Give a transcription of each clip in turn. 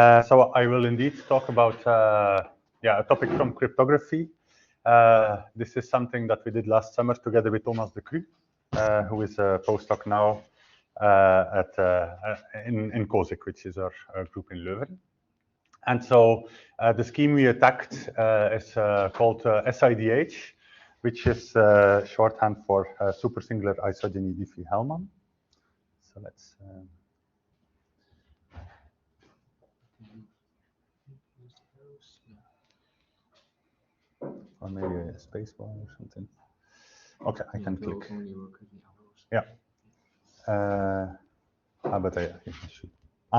So I will indeed talk about a topic from cryptography. This is something that we did last summer together with Thomas Decru, who is a postdoc now in COSIC, which is our group in Leuven. And so the scheme we attacked is called SIDH, which is shorthand for Supersingular Isogeny Diffie-Hellman. So let's... or maybe a space bar or something. Okay, I can click. Yeah. But I should.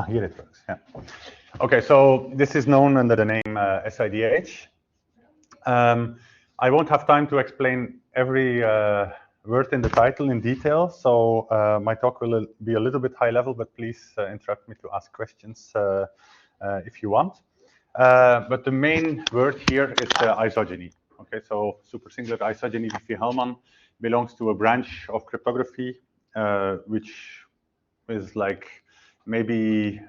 Here it works. Yeah. Okay, so this is known under the name SIDH. I won't have time to explain every word in the title in detail, so my talk will be a little bit high level, but please interrupt me to ask questions if you want. But the main word here is isogeny. Okay, so supersingular isogeny Diffie-Hellman belongs to a branch of cryptography which is like maybe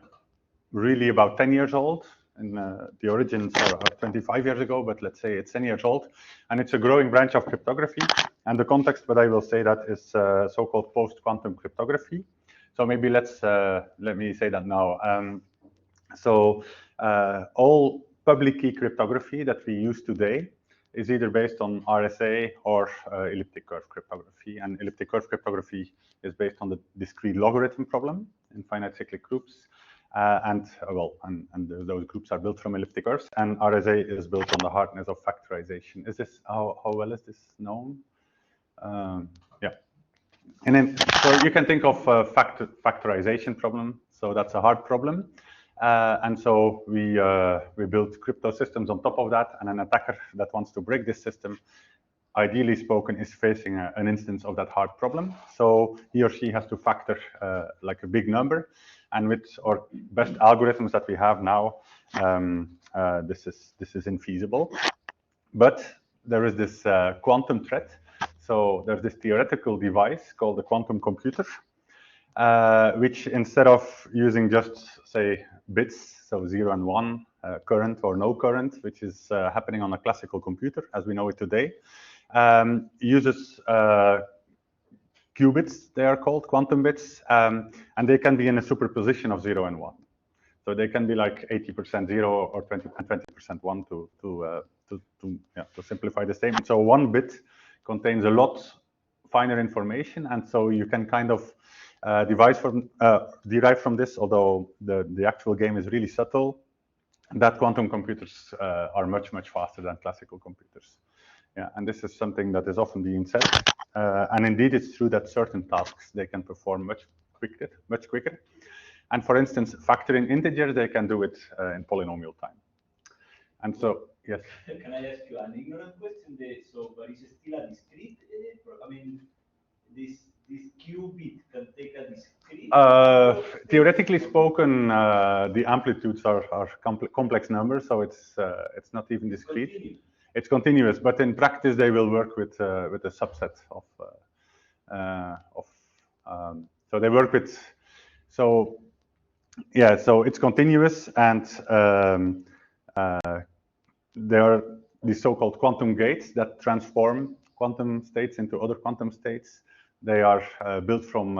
really about 10 years old. And the origins are 25 years ago, but let's say it's 10 years old. And it's a growing branch of cryptography. And the context that I will say that is so-called post-quantum cryptography. So maybe let me say that now. All public key cryptography that we use today is either based on RSA or elliptic curve cryptography. And elliptic curve cryptography is based on the discrete logarithm problem in finite cyclic groups. Those groups are built from elliptic curves, and RSA is built on the hardness of factorization. Is this how well is this known? Yeah. And then so you can think of factorization problem. So that's a hard problem. And so we built crypto systems on top of that, and an attacker that wants to break this system, ideally spoken, is facing an instance of that hard problem. So he or she has to factor like a big number, and with our best algorithms that we have now, this is infeasible. But there is this quantum threat. So there's this theoretical device called the quantum computer, which instead of using just, say, bits, so 0 and 1, current or no current, which is happening on a classical computer as we know it today, uses qubits, they are called, quantum bits, and they can be in a superposition of 0 and 1. So they can be like 80% 0 or 20% 1 to simplify the statement. So one bit contains a lot finer information, and so you can kind of derive from this, although the actual game is really subtle, that quantum computers are much, much faster than classical computers. Yeah, and this is something that is often being said. And indeed, it's true that certain tasks they can perform much quicker. And for instance, factoring integers, they can do it in polynomial time. And so, yes. Can I ask you an ignorant question? But is it still a discrete? I mean, this qubit can take a discrete? Theoretically spoken, the amplitudes are complex numbers, so it's not even discrete. It's continuous, but in practice they will work with a subset of. So they work with. So yeah, so it's continuous, and there are these so-called quantum gates that transform quantum states into other quantum states. They are built from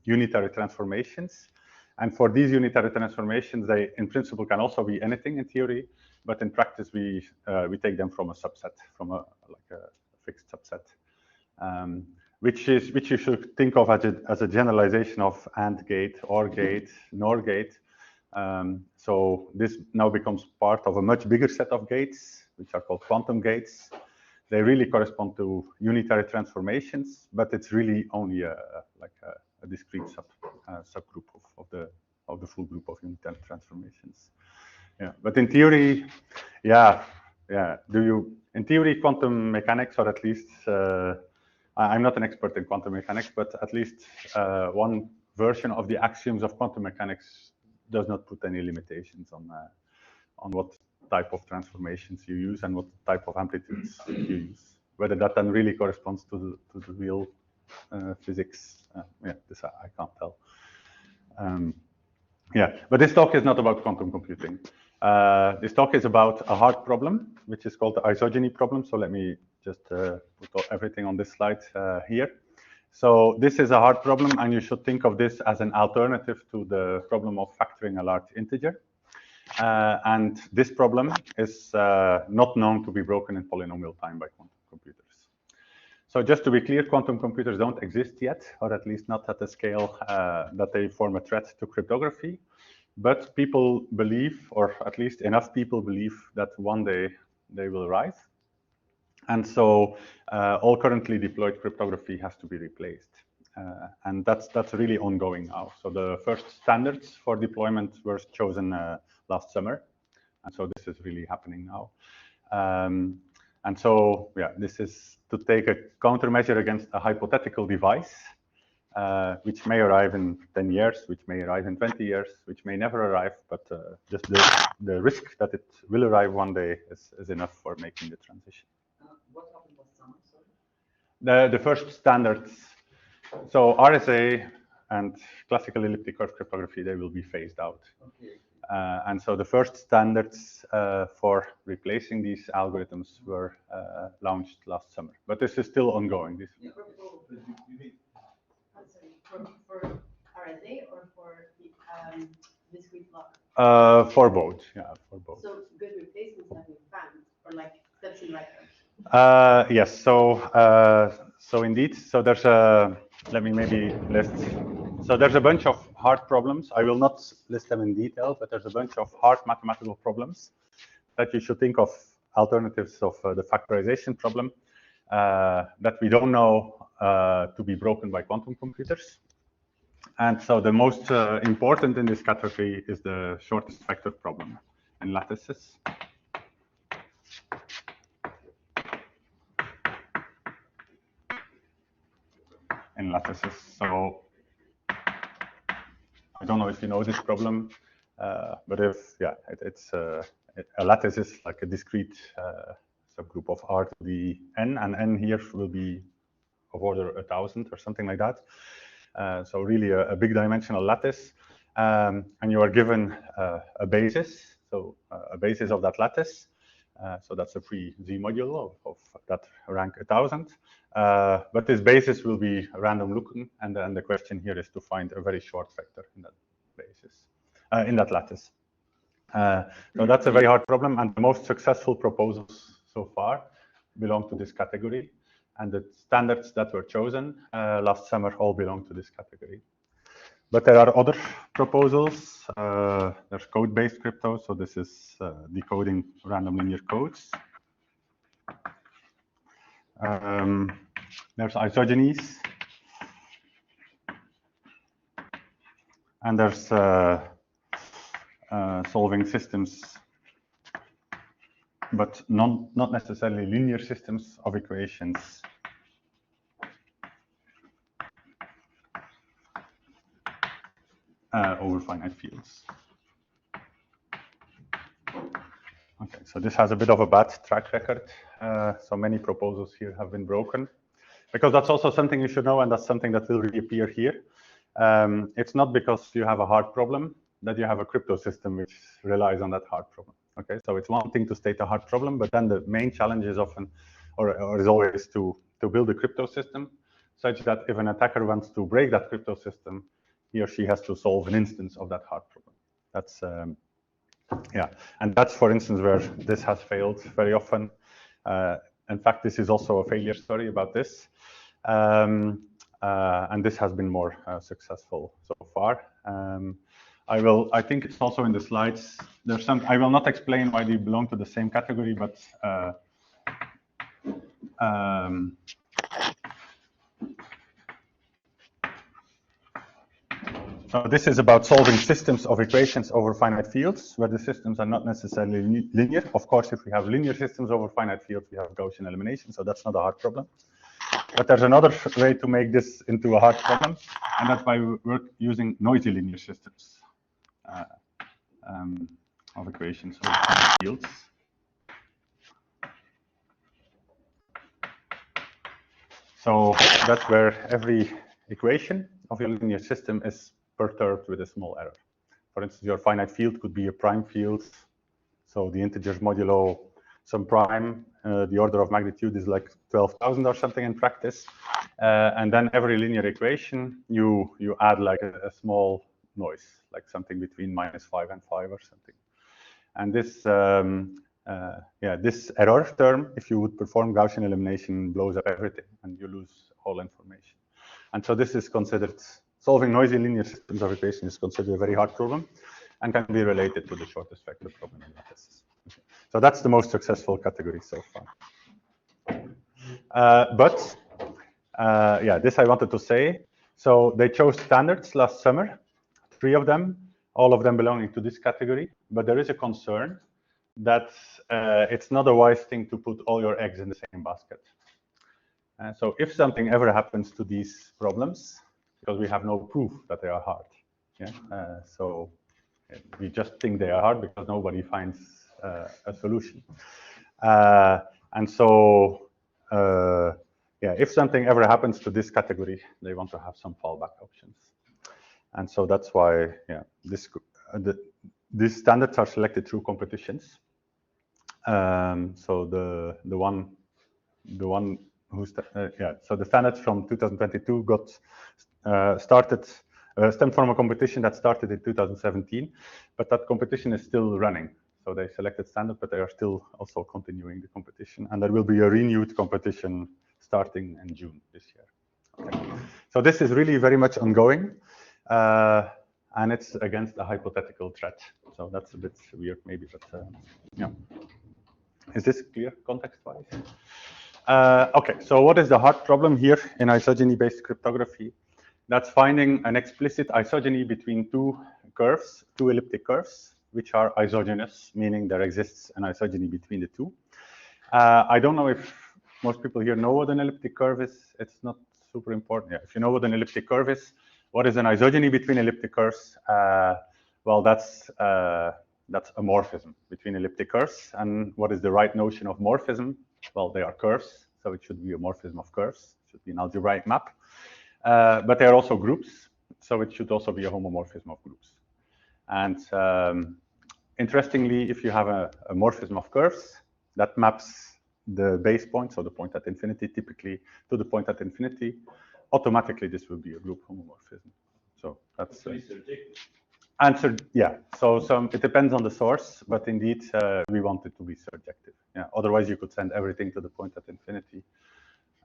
unitary transformations. And for these unitary transformations, they, in principle, can also be anything in theory, but in practice, we take them from a subset, from a fixed subset, which you should think of as a generalization of AND gate, OR gate, NOR gate. So this now becomes part of a much bigger set of gates, which are called quantum gates. They really correspond to unitary transformations, but it's really only a discrete subgroup of the full group of unitary transformations. Yeah, but in theory, in theory, quantum mechanics, or at least I'm not an expert in quantum mechanics, but at least one version of the axioms of quantum mechanics does not put any limitations on what type of transformations you use and what type of amplitudes you use. Whether that then really corresponds to the real physics, this I can't tell. Yeah, but this talk is not about quantum computing. This talk is about a hard problem, which is called the isogeny problem. So let me just put everything on this slide here. So this is a hard problem, and you should think of this as an alternative to the problem of factoring a large integer. And this problem is not known to be broken in polynomial time by quantum computers. So just to be clear, quantum computers don't exist yet, or at least not at the scale that they form a threat to cryptography. But people believe, or at least enough people believe, that one day they will rise. And so all currently deployed cryptography has to be replaced. And that's really ongoing now. So the first standards for deployment were chosen last summer. And so this is really happening now. And so, yeah, this is to take a countermeasure against a hypothetical device, which may arrive in 10 years, which may arrive in 20 years, which may never arrive, but just the risk that it will arrive one day is enough for making the transition. What happened last summer, sorry? The first standards, so RSA and classical elliptic curve cryptography, they will be phased out. Okay. And so the first standards for replacing these algorithms were launched last summer. But this is still ongoing. This For RSA or for discrete lock? For both, yeah, for both. So good replacements have been found, or like steps in right direction? Yes, so indeed, so there's let me maybe list. So there's a bunch of hard problems. I will not list them in detail, but there's a bunch of hard mathematical problems that you should think of alternatives of the factorization problem that we don't know to be broken by quantum computers. And so the most important in this category is the shortest vector problem in lattices. So I don't know if you know this problem, but if, yeah, it's a lattice is like a discrete subgroup of R to the n, and n here will be of order 1,000 or something like that. So really a big dimensional lattice, and you are given a basis, so a basis of that lattice. So that's a free Z module of that rank 1,000. But this basis will be random looking, and then the question here is to find a very short vector in that basis, in that lattice. So that's a very hard problem, and the most successful proposals so far belong to this category. And the standards that were chosen last summer all belong to this category. But there are other proposals. There's code-based crypto, so this is decoding random linear codes. There's isogenies. And there's solving systems, but not necessarily linear systems of equations. Over finite fields. Okay, so this has a bit of a bad track record. So many proposals here have been broken, because that's also something you should know, and that's something that will reappear here. It's not because you have a hard problem that you have a crypto system which relies on that hard problem. Okay, so it's one thing to state a hard problem, but then the main challenge is often, or is always to build a crypto system such that if an attacker wants to break that crypto system, he or she has to solve an instance of that hard problem. That's, yeah, and that's, for instance, where this has failed very often. In fact, this is also a failure story about this. And this has been more successful so far. I think it's also in the slides. There's some, I will not explain why they belong to the same category, but so this is about solving systems of equations over finite fields, where the systems are not necessarily linear. Of course, if we have linear systems over finite fields, we have Gaussian elimination, so that's not a hard problem. But there's another way to make this into a hard problem, and that's by we're using noisy linear systems of equations over finite fields. So that's where every equation of your linear system is perturbed with a small error. for instance, your finite field could be a prime field. So the integers modulo some prime, the order of magnitude is like 12,000 or something in practice. And then every linear equation, you add like a small noise, like something between -5 and 5 or something. And this, this error term, if you would perform Gaussian elimination, blows up everything, and you lose all information. And so this is considered, solving noisy linear systems of equation is considered a very hard problem, and can be related to the shortest vector problem in lattices. Okay. So that's the most successful category so far. This I wanted to say. So they chose standards last summer, 3 of them, all of them belonging to this category. But there is a concern that it's not a wise thing to put all your eggs in the same basket. So if something ever happens to these problems, because we have no proof that they are hard, so we just think they are hard because nobody finds a solution. If something ever happens to this category, they want to have some fallback options. And so that's why, these standards are selected through competitions. So the one who so the standards from 2022 got stemmed from a competition that started in 2017, but that competition is still running. So they selected standard, but they are still also continuing the competition, and there will be a renewed competition starting in June this year. Okay. So this is really very much ongoing, and it's against a hypothetical threat. So that's a bit weird, maybe, but yeah. Is this clear context-wise? Okay, so what is the hard problem here in isogeny-based cryptography? That's finding an explicit isogeny between 2 curves, 2 elliptic curves, which are isogenous, meaning there exists an isogeny between the 2. I don't know if most people here know what an elliptic curve is. It's not super important. Yeah, if you know what an elliptic curve is, what is an isogeny between elliptic curves? Well, that's a morphism between elliptic curves. And what is the right notion of morphism? Well, they are curves, so it should be a morphism of curves. It should be an algebraic map. But they are also groups, so it should also be a homomorphism of groups. And interestingly, if you have a morphism of curves, that maps the base point, so the point at infinity, typically to the point at infinity, automatically this will be a group homomorphism. So that's answered. Yeah. So it depends on the source, but indeed we want it to be surjective. Yeah. Otherwise, you could send everything to the point at infinity,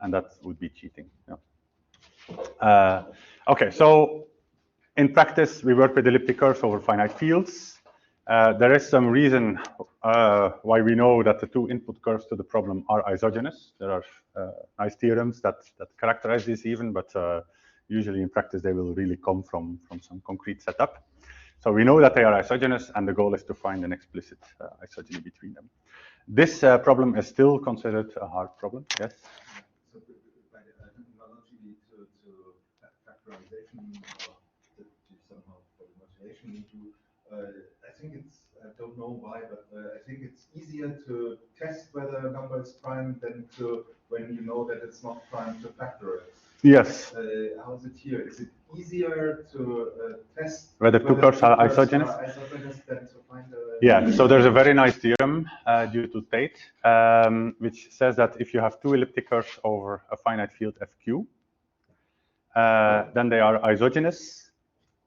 and that would be cheating. Yeah. Okay. So in practice, we work with elliptic curves over finite fields. There is some reason why we know that the 2 input curves to the problem are isogenous. There are nice theorems that characterize this even, but usually in practice they will really come from some concrete setup. So we know that they are isogenous, and the goal is to find an explicit isogeny between them. This problem is still considered a hard problem. Yes? So by the analogy to factorization, or to somehow modulation into, I think it's, I don't know why, but I think it's easier to test whether a number is prime than to, when you know that it's not prime, to factorize. Yes. How is it here? Is it easier to test whether 2 curves are isogenous? Than to find a... Yeah, so there's a very nice theorem due to Tate, which says that if you have 2 elliptic curves over a finite field FQ, then they are isogenous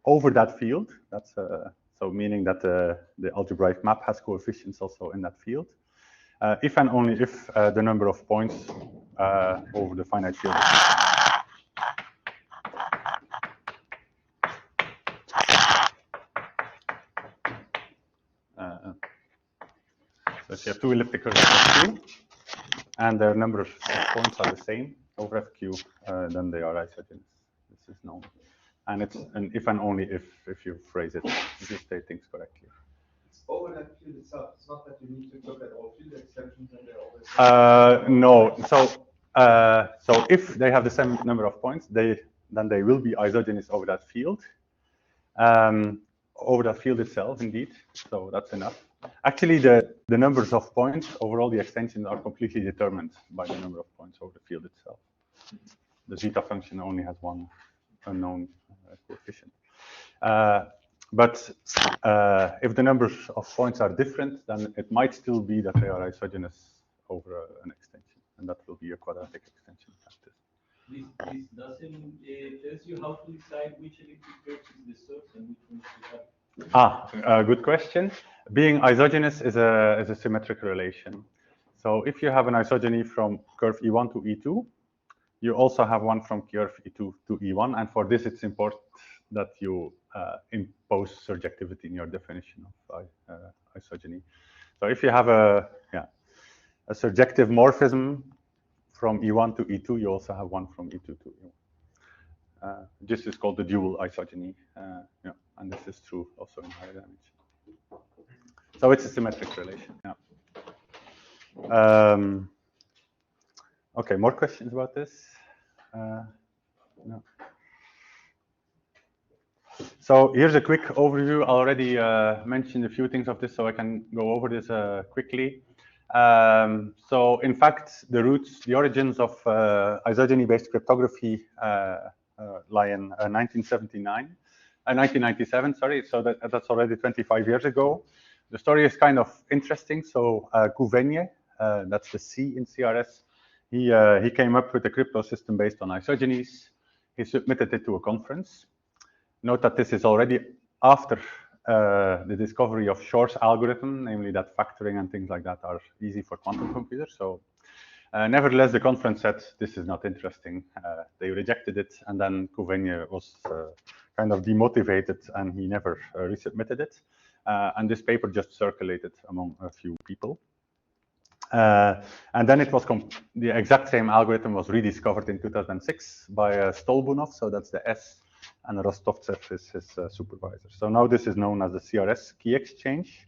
over that field. That's so meaning that the algebraic map has coefficients also in that field. If and only if the number of points over the finite field is so if you have 2 elliptic curves FQ, and their number of points are the same over FQ, then they are isogenous. This is known. And it's an if and only if you phrase it, if you state things correctly. It's over that field itself. It's not that you need to look at all field extensions and they're always... No. So if they have the same number of points, then they will be isogenous over that field. Over that field itself, indeed. So that's enough. Actually, the numbers of points over all the extensions are completely determined by the number of points over the field itself. The zeta function only has one unknown coefficient. But if the numbers of points are different, then it might still be that they are isogenous over an extension, and that will be a quadratic extension factor. This doesn't tells you how to decide which elliptic curve is the source and which one is the target. Good question. Being isogenous is a symmetric relation. So if you have an isogeny from curve E1 to E2, you also have one from curve E2 to E1, and for this it's important that you impose surjectivity in your definition of isogeny. So if you have a surjective morphism from E1 to E2, you also have one from E2 to E1. This is called the dual isogeny, and this is true also in higher dimension. So it's a symmetric relation. Okay, more questions about this? No. So here's a quick overview. I already mentioned a few things of this, so I can go over this quickly. So in fact, the origins of isogeny-based cryptography lie in 1997, sorry. So that's already 25 years ago. The story is kind of interesting. So Couvenye, that's the C in CRS, he came up with a crypto system based on isogenies. He submitted it to a conference. Note that this is already after the discovery of Shor's algorithm, namely that factoring and things like that are easy for quantum computers. So nevertheless, the conference said this is not interesting. They rejected it, and then Couvenye was kind of demotivated, and he never resubmitted it. And this paper just circulated among a few people. And then it was the exact same algorithm was rediscovered in 2006 by Stolbunov. So that's the S, and Rostovtsev is his supervisor. So now this is known as the CRS key exchange.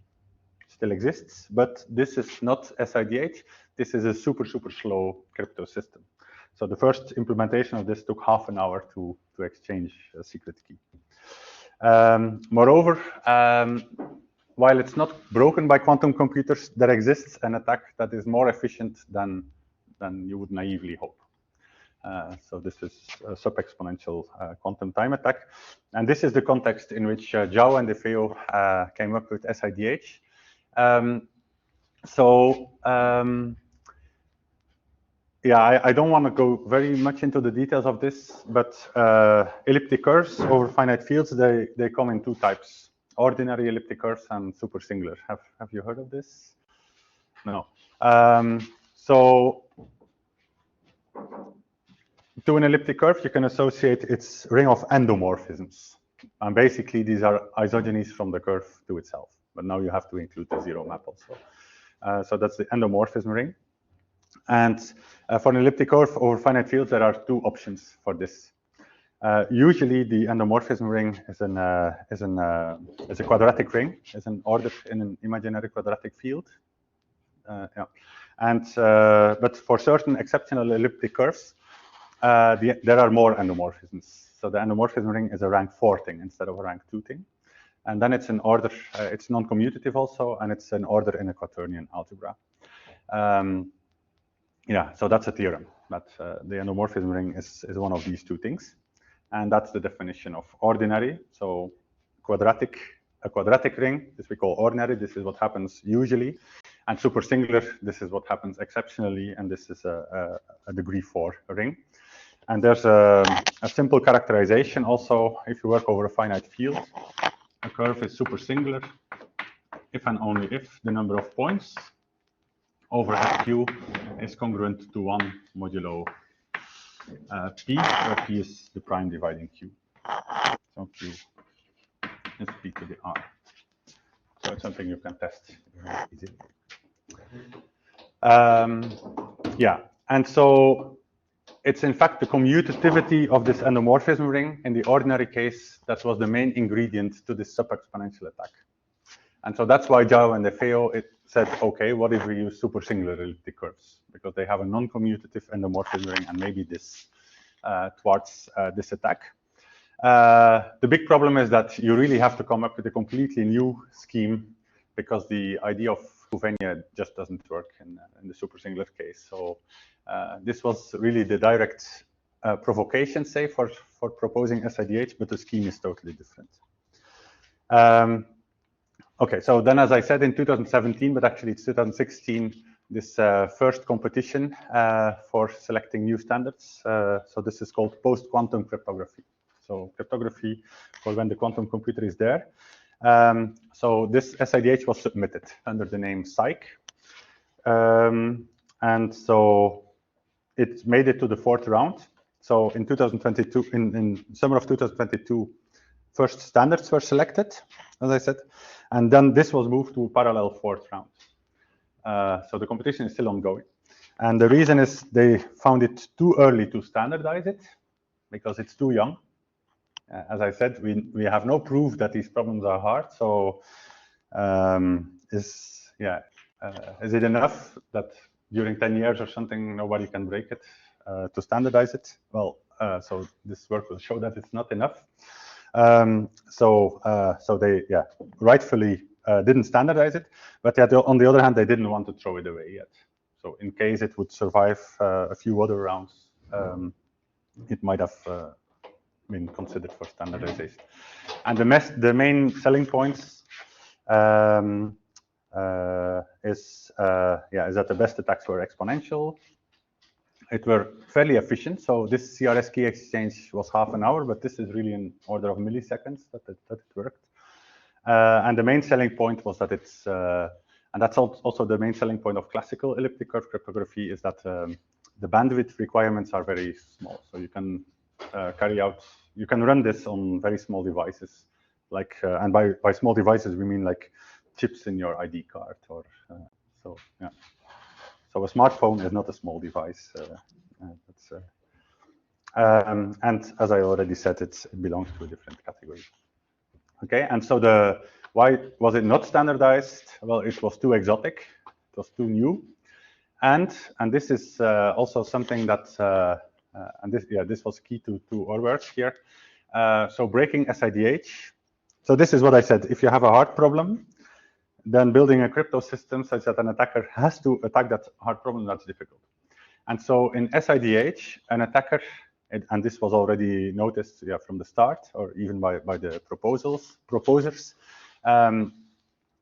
Still exists, but this is not SIDH. This is a super slow crypto system. So the first implementation of this took half an hour to exchange a secret key. Moreover, while it's not broken by quantum computers, there exists an attack that is more efficient than you would naively hope. So this is a sub-exponential quantum time attack. And this is the context in which Jao and De Feo came up with SIDH. I don't want to go very much into the details of this, but elliptic curves over finite fields, they come in two types: ordinary elliptic curves and supersingular. Have you heard of this? No. So to an elliptic curve, you can associate its ring of endomorphisms. And basically, these are isogenies from the curve to itself. But now you have to include the zero map also. So that's the endomorphism ring. And for an elliptic curve over finite fields, there are two options for this. Usually, the endomorphism ring is a quadratic ring, is an order in an imaginary quadratic field. But for certain exceptional elliptic curves, there are more endomorphisms. So the endomorphism ring is a rank 4 thing instead of a rank 2 thing. And then it's an order, it's non-commutative also, and it's an order in a quaternion algebra. So that's a theorem, that the endomorphism ring is one of these two things. And that's the definition of ordinary. So a quadratic ring, this we call ordinary. This is what happens usually. And supersingular, this is what happens exceptionally, and this is a degree 4 ring. And there's a simple characterization also. If you work over a finite field, a curve is supersingular if and only if the number of points over FQ is congruent to 1 modulo P, where P is the prime dividing Q. So Q is P to the R. So it's something you can test easily. And so it's in fact the commutativity of this endomorphism ring. In the ordinary case, that was the main ingredient to this sub-exponential attack. And so that's why Jao and De Feo said, okay, what if we use supersingular elliptic curves? Because they have a non-commutative endomorphism ring, and maybe this thwarts this attack. The big problem is that you really have to come up with a completely new scheme, because the idea of Couvenye just doesn't work in the supersingular case. So this was really the direct provocation, say, for proposing SIDH, but the scheme is totally different. Okay, so then as I said in 2017, but actually it's 2016, this first competition for selecting new standards. So this is called post-quantum cryptography. So cryptography for when the quantum computer is there. So this SIDH was submitted under the name SIDH. And so it made it to the 4th round. So in 2022, in summer of 2022, first standards were selected, as I said, and then this was moved to parallel 4th round. So the competition is still ongoing. And the reason is they found it too early to standardize it because it's too young. As I said, we have no proof that these problems are hard. So is it enough that during 10 years or something, nobody can break it to standardize it? Well, so this work will show that it's not enough. So they, rightfully didn't standardize it, but on the other hand, they didn't want to throw it away yet. So in case it would survive a few other rounds, it might have been considered for standardization. And the main selling points is that the best attacks were exponential. It were fairly efficient. So this CRS key exchange was half an hour, but this is really an order of milliseconds that it worked. And the main selling point was that it's, and that's also the main selling point of classical elliptic curve cryptography, is that the bandwidth requirements are very small. So you can you can run this on very small devices, like, and by small devices, we mean like chips in your ID card, or so, yeah. So a smartphone is not a small device. And as I already said, it belongs to a different category. Okay, and so why was it not standardized? Well, it was too exotic, it was too new, and this is also something that, and this was key to our work here. So breaking SIDH. So this is what I said. If you have a hard problem, then building a crypto system such that an attacker has to attack that hard problem, that's difficult. And so in SIDH, an attacker, and this was already noticed from the start, or even by the proposers,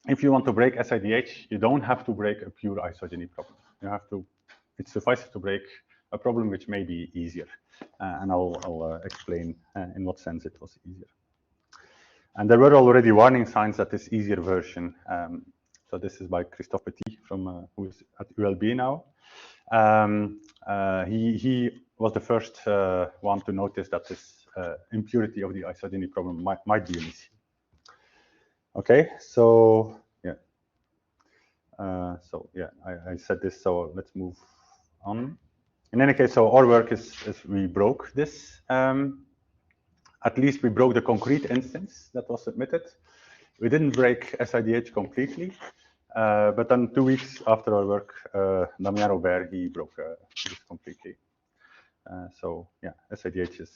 if you want to break SIDH, you don't have to break a pure isogeny problem. You have to, it suffices to break a problem which may be easier. And I'll explain in what sense it was easier. And there were already warning signs that this easier version, so this is by Christophe Petit, from who is at ULB now. He was the first one to notice that this impurity of the isogeny problem might be an issue. Okay, so I said this, so let's move on. In any case, so our work is we broke this. At least we broke the concrete instance that was submitted. We didn't break SIDH completely, but then 2 weeks after our work, Damien Robert, he broke this completely. So yeah, SIDH is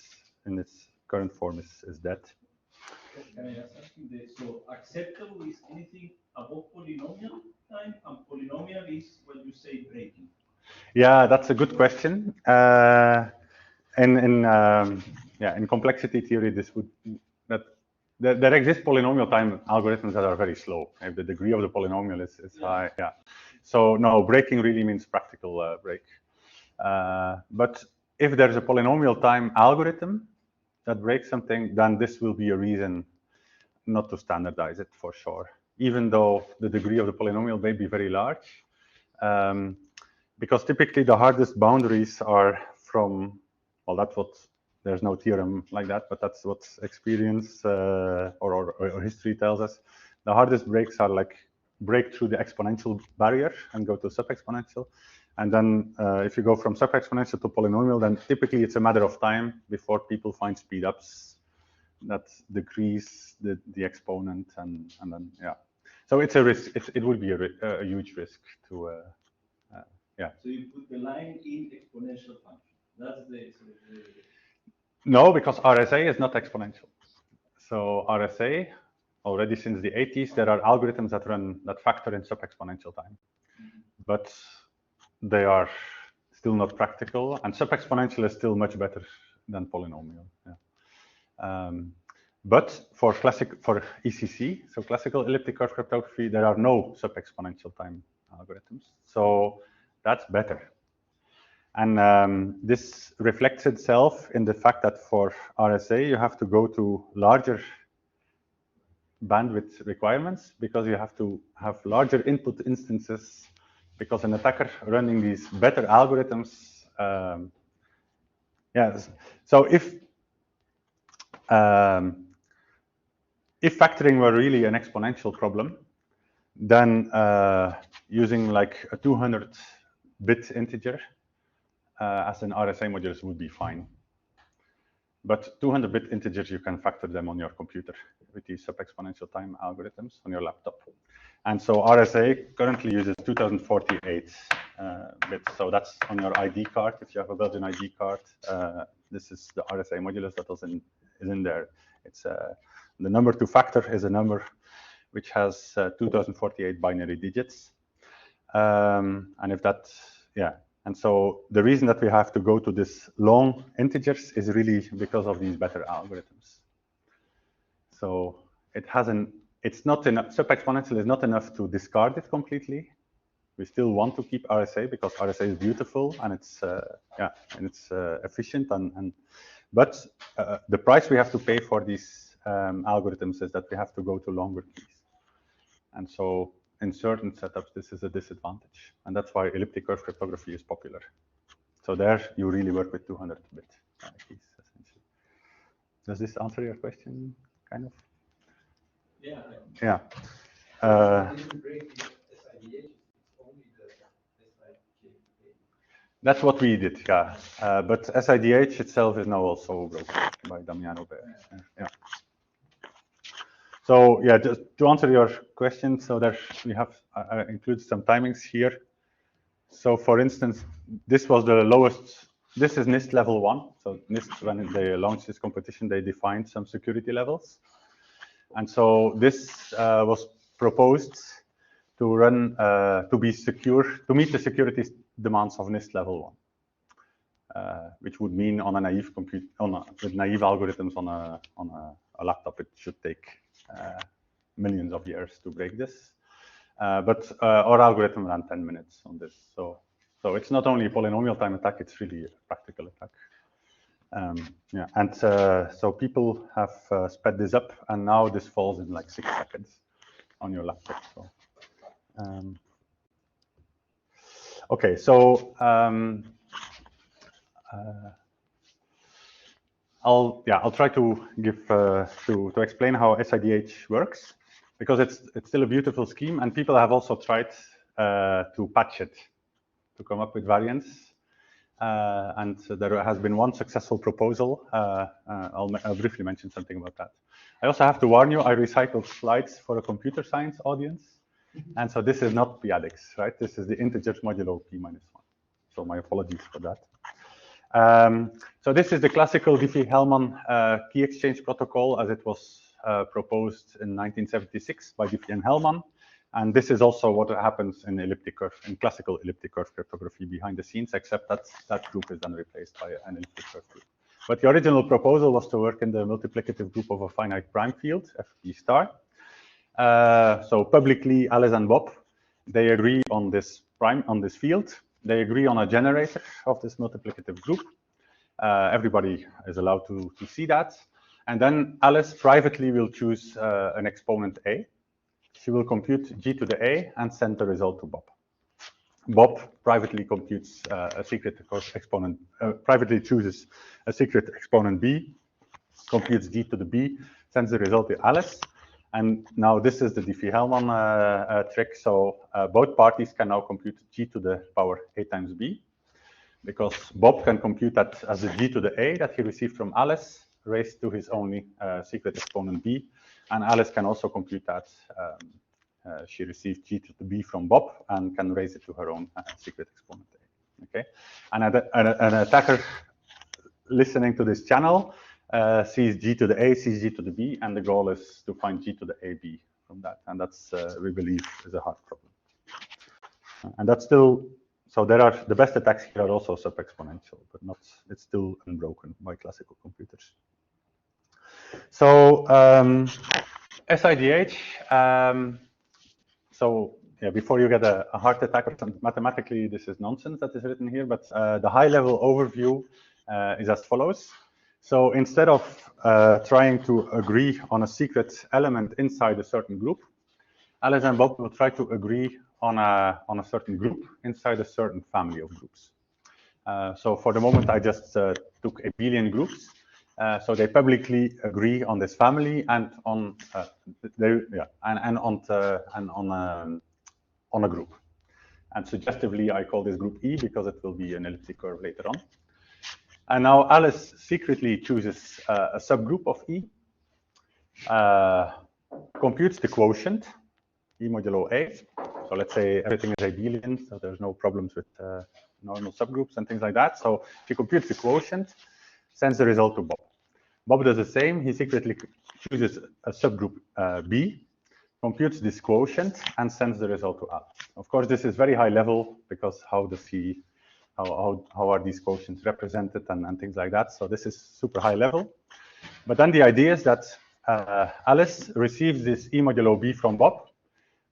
in its current form is dead. Can I ask something? So acceptable is anything above polynomial time, and polynomial is when you say breaking. Yeah, that's a good question. In complexity theory, there exist polynomial time algorithms that are very slow if the degree of the polynomial is high. Yeah. So no, breaking really means practical break. But if there's a polynomial time algorithm that breaks something, then this will be a reason not to standardize it for sure, even though the degree of the polynomial may be very large. Because typically the hardest boundaries are from, well, that's what, there's no theorem like that, but that's what experience or history tells us. The hardest breaks are like break through the exponential barrier and go to sub-exponential. And then if you go from sub-exponential to polynomial, then typically it's a matter of time before people find speed-ups that decrease the exponent, and then, yeah. So it's a risk, it would be a huge risk to, yeah. So you put the line in exponential function. That's the No, because RSA is not exponential. So RSA, already since the 80s, there are algorithms that factor in sub-exponential time. But they are still not practical, and sub-exponential is still much better than polynomial. Yeah. But for ECC, so classical elliptic curve cryptography, there are no sub-exponential time algorithms. So that's better. And this reflects itself in the fact that for RSA, you have to go to larger bandwidth requirements because you have to have larger input instances, because an attacker running these better algorithms, yes. So if factoring were really an exponential problem, then using like a 200-bit integer as an RSA modulus would be fine. But 200-bit integers, you can factor them on your computer with these sub-exponential time algorithms on your laptop. And so RSA currently uses 2048 bits. So that's on your ID card. If you have a Belgian ID card, this is the RSA modulus that is in there. It's the number to factor is a number which has 2048 binary digits. And if that, yeah. And so the reason that we have to go to this long integers is really because of these better algorithms. So it's not enough, sub-exponential is not enough to discard it completely. We still want to keep RSA because RSA is beautiful and it's efficient but the price we have to pay for these algorithms is that we have to go to longer keys. And so in certain setups, this is a disadvantage. And that's why elliptic curve cryptography is popular. So there, you really work with 200-bit keys, essentially. Does this answer your question, kind of? Yeah. Yeah. That's what we did, yeah. But SIDH itself is now also broken by Damiano. Yeah. So yeah, just to answer your question, so there we have included some timings here. So for instance, this was the lowest. This is NIST level 1. So NIST, when they launched this competition, they defined some security levels, and so this was proposed to run to be secure, to meet the security demands of NIST level 1, which would mean on a naive compute with naive algorithms on a laptop, it should take millions of years to break this. But our algorithm ran 10 minutes on this. So it's not only a polynomial time attack, it's really a practical attack. Yeah, and so people have sped this up, and now this falls in like 6 seconds on your laptop. So, okay, so I'll try to give to explain how SIDH works, because it's still a beautiful scheme, and people have also tried to patch it, to come up with variants. And there has been one successful proposal. I'll briefly mention something about that. I also have to warn you, I recycled slides for a computer science audience. And so this is not p-adix, right? This is the integers modulo p-1. So my apologies for that. So this is the classical Diffie-Hellman key exchange protocol as it was proposed in 1976 by Diffie and Hellman. And this is also what happens in elliptic curve, in classical elliptic curve cryptography behind the scenes, except that that group is then replaced by an elliptic curve group. But the original proposal was to work in the multiplicative group of a finite prime field, Fp star. So publicly, Alice and Bob, they agree on this field. They agree on a generator of this multiplicative group. Everybody is allowed to see that. And then Alice privately will choose an exponent A. She will compute g to the a and send the result to Bob. Bob privately computes a secret exponent, privately chooses a secret exponent b, computes g to the b, sends the result to Alice. And now this is the Diffie-Hellman trick. So both parties can now compute g to the power a times b, because Bob can compute that as a g to the a that he received from Alice, raised to his only secret exponent b. And Alice can also compute that she received g to the b from Bob and can raise it to her own secret exponent a. Okay, and an attacker listening to this channel sees g to the a, sees g to the b, and the goal is to find g to the ab from that. And that's, we believe, is a hard problem. And that's still, so there are, the best attacks here are also sub-exponential, but not, it's still unbroken by classical computers. So SIDH. So yeah, before you get a heart attack or something, mathematically this is nonsense that is written here, but the high-level overview is as follows. So instead of trying to agree on a secret element inside a certain group, Alice and Bob will try to agree on a certain group inside a certain family of groups. So for the moment, I just took abelian groups. So they publicly agree on this family and on on a group. And suggestively, I call this group E because it will be an elliptic curve later on. And now Alice secretly chooses a subgroup of E, computes the quotient, E modulo A. So let's say everything is abelian, so there's no problems with normal subgroups and things like that. So she computes the quotient, sends the result to Bob. Bob does the same. He secretly chooses a subgroup B, computes this quotient, and sends the result to Alice. Of course, this is very high level because how does he, how are these quotients represented and things like that. So this is super high level. But then the idea is that Alice receives this E modulo B from Bob,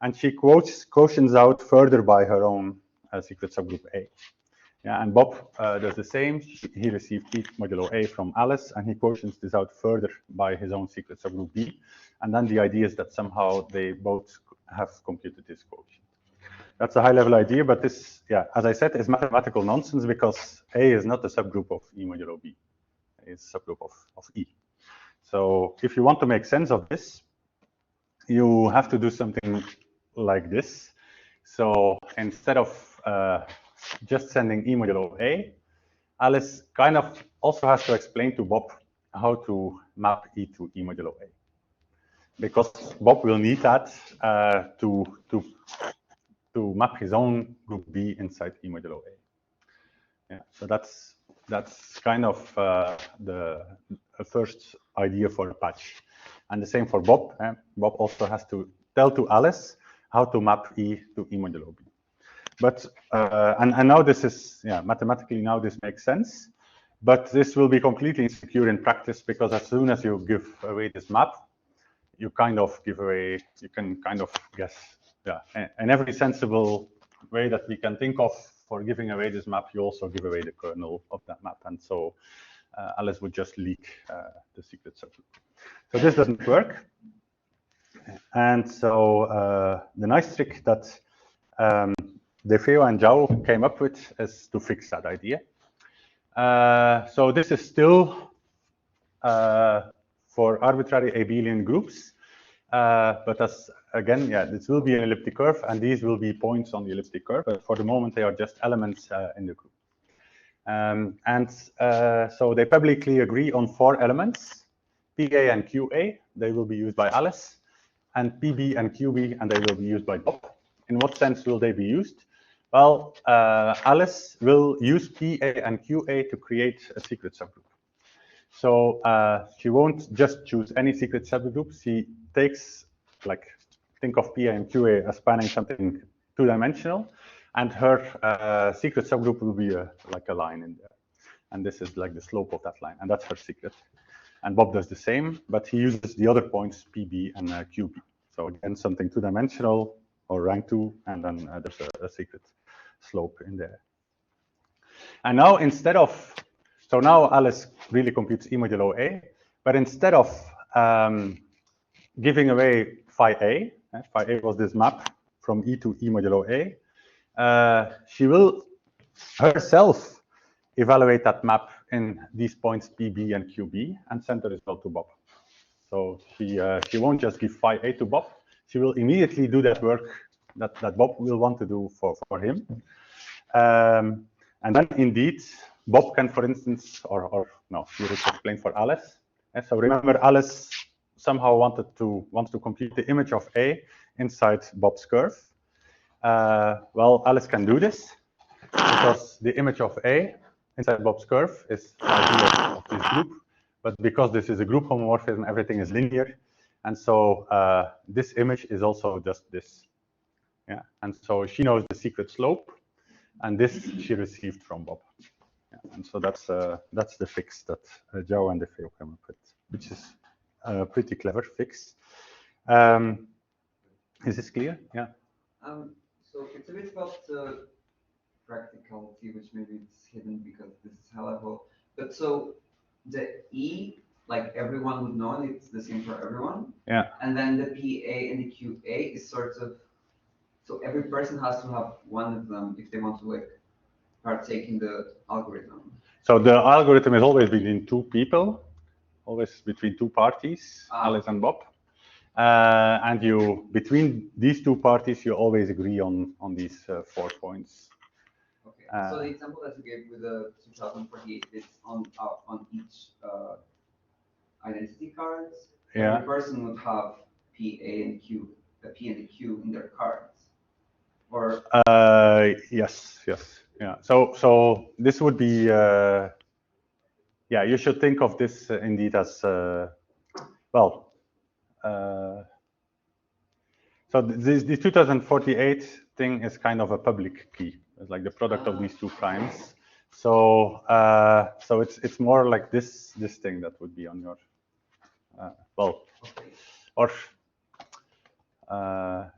and she quotients out further by her own secret subgroup A. Yeah, and Bob does the same. He received E modulo A from Alice, and he quotients this out further by his own secret subgroup B. And then the idea is that somehow they both have computed this quotient. That's a high-level idea, but this, yeah, as I said, is mathematical nonsense because A is not a subgroup of E modulo B. It's a subgroup of E. So if you want to make sense of this, you have to do something like this. So instead of just sending E modulo A, Alice kind of also has to explain to Bob how to map E to E modulo A. Because Bob will need that to map his own group B inside E modulo A. Yeah, so that's kind of the first idea for a patch. And the same for Bob. Bob also has to tell to Alice how to map E to E modulo B. But, and now this is, yeah, mathematically now this makes sense, but this will be completely insecure in practice because as soon as you give away this map, you kind of give away, you can kind of guess, yeah, in every sensible way that we can think of for giving away this map, you also give away the kernel of that map. And so Alice would just leak the secret subgroup. So this doesn't work. And so the nice trick that De Feo and Jao came up with is to fix that idea. So this is still for arbitrary abelian groups, but as again, yeah, this will be an elliptic curve, and these will be points on the elliptic curve. But for the moment, they are just elements in the group. So they publicly agree on 4 elements: PA and QA. They will be used by Alice, and PB and QB, and they will be used by Bob. In what sense will they be used? Well, Alice will use PA and QA to create a secret subgroup. So she won't just choose any secret subgroup. She takes, like, think of PA and QA as spanning something 2-dimensional, and her secret subgroup will be like a line in there. And this is like the slope of that line, and that's her secret. And Bob does the same, but he uses the other points, PB and QB. So again, something 2-dimensional or rank 2, and then there's a secret slope in there. And now instead of, so now Alice really computes E modulo A, but instead of giving away phi A was this map from E to E modulo A, she will herself evaluate that map in these points PB and QB and send the result to Bob. So she won't just give phi A to Bob, she will immediately do that work that Bob will want to do for him. And then indeed, Bob can, for instance, or no, here it's explained for Alice. And so remember, Alice somehow wants to compute the image of A inside Bob's curve. Well, Alice can do this because the image of A inside Bob's curve is phi of this group. But because this is a group homomorphism, everything is linear. And so this image is also just this. Yeah, and so she knows the secret slope, and this she received from Bob. Yeah, and so that's the fix that Jao and De Feo came up with, which is pretty clever fix. Is this clear? Yeah. So it's a bit about the practicality, which maybe it's hidden because this is high level. But so the E, like everyone would know, and it's the same for everyone. Yeah. And then the PA and the QA is sort of, so every person has to have one of them if they want to like partake in the algorithm. So the algorithm is always between two people, always between two parties, Alice and Bob. And you, between these two parties, you always agree on these 4 points. Okay. So the example that you gave with the 2048 bits on each identity cards, Yeah. every person would have P and the P and the Q in their cards. Or yes, yeah. So this would be yeah. You should think of this indeed as well. So the 2048 thing is kind of a public key. It's like the product of these two primes. So so it's more like this thing that would be on your well, or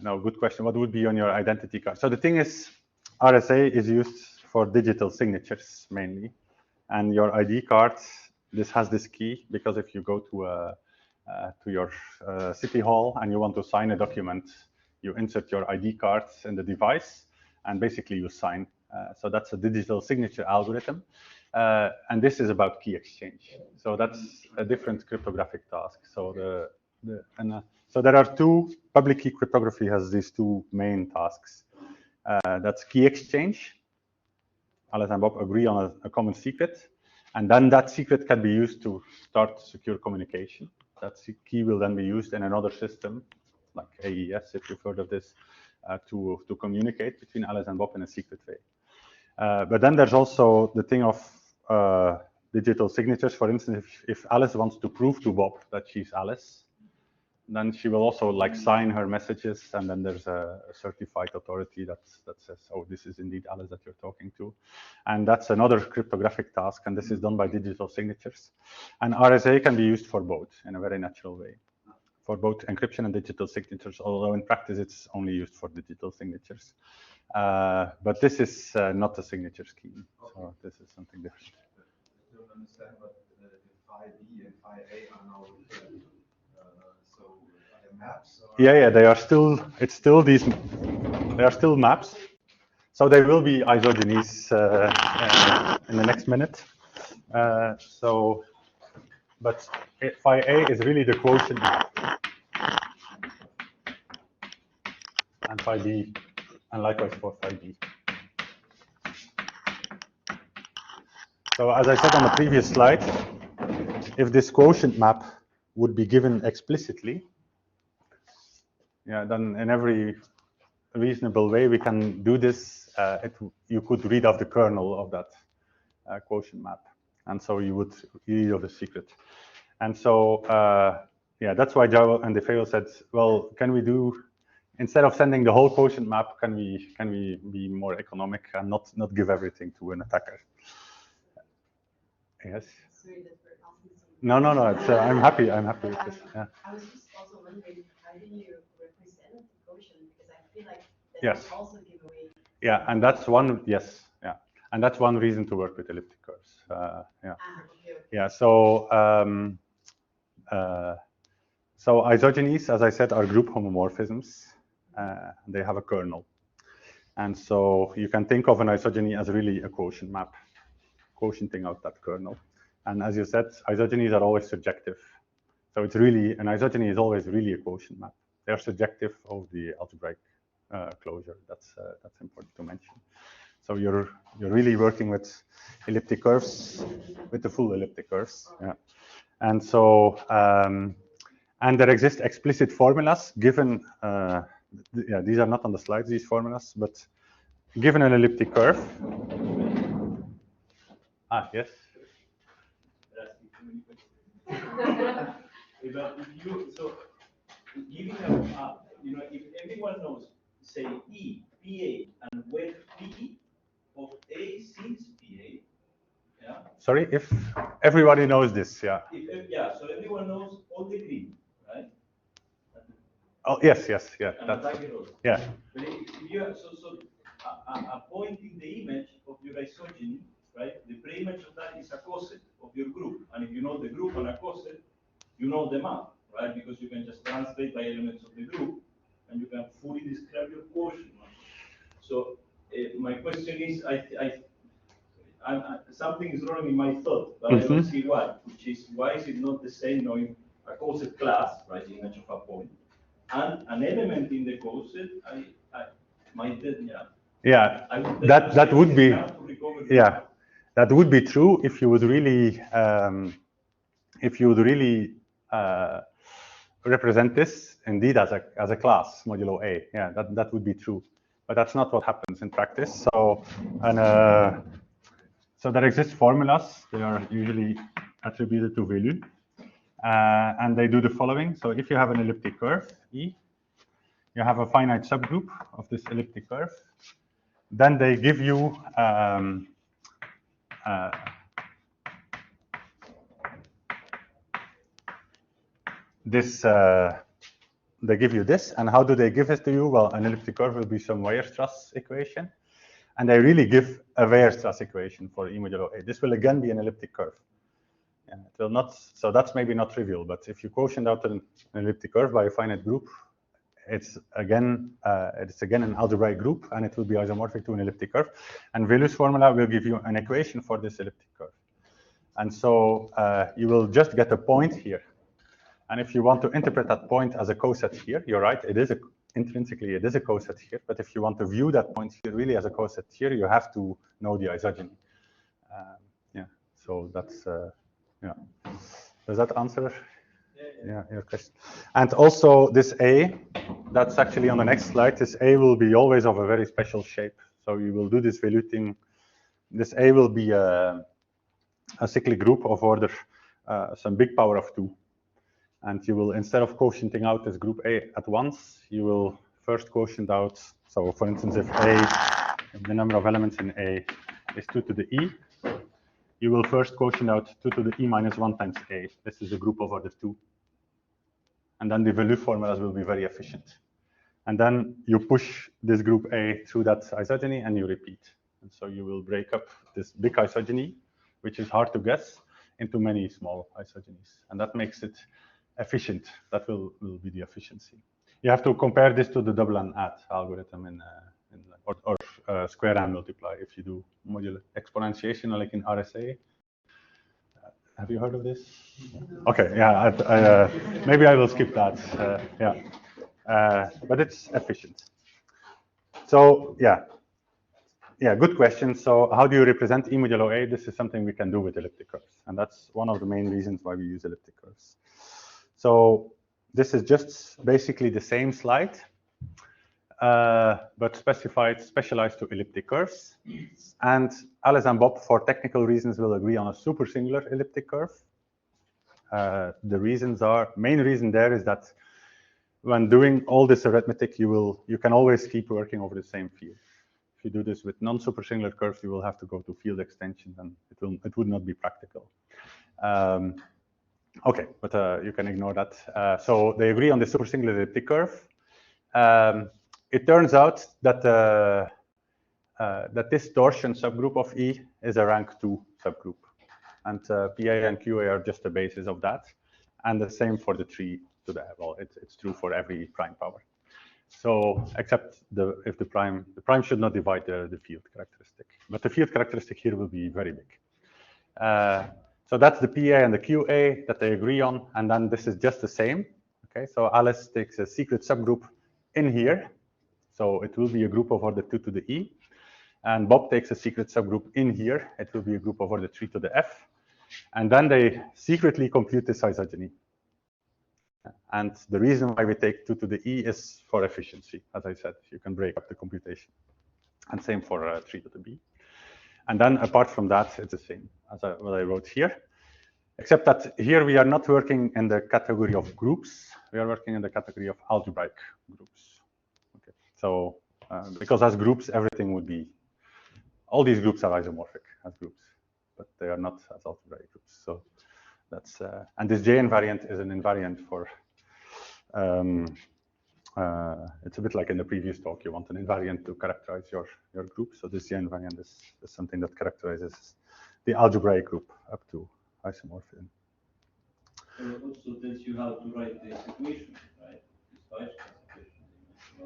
no, good question. What would be on your identity card? So the thing is, RSA is used for digital signatures mainly, and your ID card, this has this key because if you go to your city hall and you want to sign a document, you insert your ID card in the device, and basically you sign. So that's a digital signature algorithm, and this is about key exchange. So that's a different cryptographic task. So so there are two, public key cryptography has these two main tasks. That's key exchange. Alice and Bob agree on a common secret, and then that secret can be used to start secure communication. That key will then be used in another system, like AES, if you've heard of this, to communicate between Alice and Bob in a secret way. But then there's also the thing of digital signatures. For instance, if Alice wants to prove to Bob that she's Alice, then she will also like sign her messages, and then there's a certified authority that says, oh, this is indeed Alice that you're talking to. And that's another cryptographic task, and this is done by digital signatures. And RSA can be used for both in a very natural way, for both encryption and digital signatures, although in practice it's only used for digital signatures. But this is not a signature scheme, so this is something different. I don't understand what the phi B and phi A are now. So are they maps? Or? Yeah, they are still. It's still these. They are still maps. So they will be isogenies in the next minute. But phi A is really the quotient map, and phi B, and likewise for phi B. So as I said on the previous slide, if this quotient map would be given explicitly, yeah, then in every reasonable way we can do this. You could read off the kernel of that quotient map, and so you would read of the secret. And so, yeah, that's why Jao and De Feo said, well, can we do, instead of sending the whole quotient map, can we be more economic and not give everything to an attacker? Yes. Sorry that we're asking some. No. It's, I'm happy with this. Yeah. I was just also wondering, how do you represent the quotient? Because I feel like that Yes. would also give away. Yeah, and that's one. Yes. Yeah, and that's one reason to work with elliptic curves. Yeah. Okay. Yeah. So isogenies, as I said, are group homomorphisms. They have a kernel, and so you can think of an isogeny as really a quotient map, quotienting out that kernel. And as you said, isogenies are always surjective. So it's really, an isogeny is always really a quotient map. They're surjective of the algebraic closure. That's important to mention. So you're really working with elliptic curves, with the full elliptic curves. Yeah. And so, and there exist explicit formulas given, yeah, these are not on the slides, these formulas, but given an elliptic curve. Yes. So giving up, if everyone knows, say E, PA, and when P of A since PA, yeah. Sorry, if everybody knows this, yeah. Yeah, so everyone knows all the grids. Oh, yes, yeah. That's, yeah. But if you have, a point in the image of your isogeny, right? The pre-image of that is a coset of your group. And if you know the group and a coset, you know the map, right? Because you can just translate by elements of the group, and you can fully describe your quotient. So my question is, something is wrong in my thought, but I don't see why. Which is, why is it not the same knowing a coset class, right? The image of a point, and an element in the coset? Yeah, that would be, yeah, that would be true if you would really represent this indeed as a class modulo A. Yeah, that would be true, but that's not what happens in practice. So so there exist formulas. They are usually attributed to value, and they do the following. So if you have an elliptic curve E, you have a finite subgroup of this elliptic curve. Then they give you this. They give you this, and how do they give it to you? Well, an elliptic curve will be some Weierstrass equation, and they really give a Weierstrass equation for E modulo A. This will again be an elliptic curve. Yeah, it will not. So that's maybe not trivial, but if you quotient out an elliptic curve by a finite group, it's again an algebraic group, and it will be isomorphic to an elliptic curve. And Wheeler's formula will give you an equation for this elliptic curve. And so you will just get a point here. And if you want to interpret that point as a coset here, you're right, intrinsically it is a coset here. But if you want to view that point here really as a coset here, you have to know the isogeny. Yeah, so that's, yeah. Does that answer? Yeah, your question. And also this A, that's actually on the next slide. This A will be always of a very special shape. So you will do this valuing. This A will be a cyclic group of order some big power of 2. And you will, instead of quotienting out this group A at once, you will first quotient out. So for instance, if the number of elements in A is 2 to the E, you will first quotient out 2 to the E minus 1 times A. This is a group of order 2. And then the value formulas will be very efficient. And then you push this group A through that isogeny and you repeat. And so you will break up this big isogeny, which is hard to guess, into many small isogenies. And that makes it efficient. That will be the efficiency. You have to compare this to the double and add algorithm or square and multiply if you do modular exponentiation like in RSA. Have you heard of this? Okay, yeah, maybe I will skip that. Yeah, but it's efficient. So yeah, good question. So how do you represent E modulo A? This is something we can do with elliptic curves, and that's one of the main reasons why we use elliptic curves. So this is just basically the same slide, but specialized to elliptic curves. And Alice and Bob, for technical reasons, will agree on a supersingular elliptic curve. The main reason there is that when doing all this arithmetic, you can always keep working over the same field. If you do this with non-supersingular curves, you will have to go to field extensions, and it would not be practical. Okay, but you can ignore that. So they agree on the supersingular elliptic curve. It turns out that that this torsion subgroup of E is a rank 2 subgroup, and PA and QA are just the basis of that, and the same for the 3 to the well, it's true for every prime power. So except if the prime should not divide the field characteristic, but the field characteristic here will be very big. So that's the PA and the QA that they agree on, and then this is just the same. Okay, so Alice takes a secret subgroup in here, so it will be a group of order 2 to the E, and Bob takes a secret subgroup in here. It will be a group of order 3 to the F, and then they secretly compute this isogeny. And the reason why we take 2 to the E is for efficiency. As I said, you can break up the computation, and same for 3 to the B. And then apart from that, it's the same as what I wrote here, except that here we are not working in the category of groups. We are working in the category of algebraic groups. Okay. So because as groups, everything would be, all these groups are isomorphic as groups, but they are not as algebraic groups. So that's, and this J invariant is an invariant for it's a bit like in the previous talk. You want an invariant to characterize your group. So this invariant is something that characterizes the algebraic group up to isomorphism. So it also tells you how to write this equation, right? This equation. I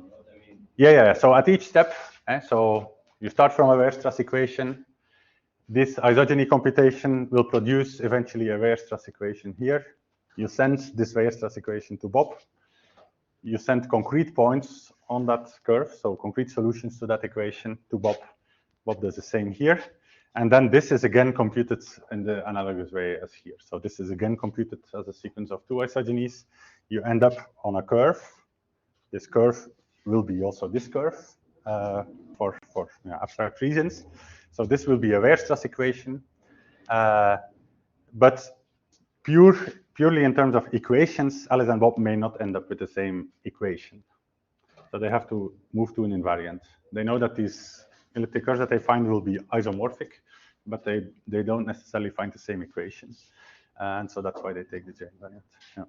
mean. Yeah. So at each step, so you start from a Weierstrass equation. This isogeny computation will produce eventually a Weierstrass equation here. You send this Weierstrass equation to Bob. You send concrete points on that curve, so concrete solutions to that equation to Bob. Bob does the same here. And then this is again computed in the analogous way as here. So this is again computed as a sequence of two isogenies. You end up on a curve. This curve will be also this curve for abstract reasons. So this will be a Weierstrass equation, but purely in terms of equations, Alice and Bob may not end up with the same equation. So they have to move to an invariant. They know that these elliptic curves that they find will be isomorphic, but they don't necessarily find the same equations. And so that's why they take the J invariant. Yeah.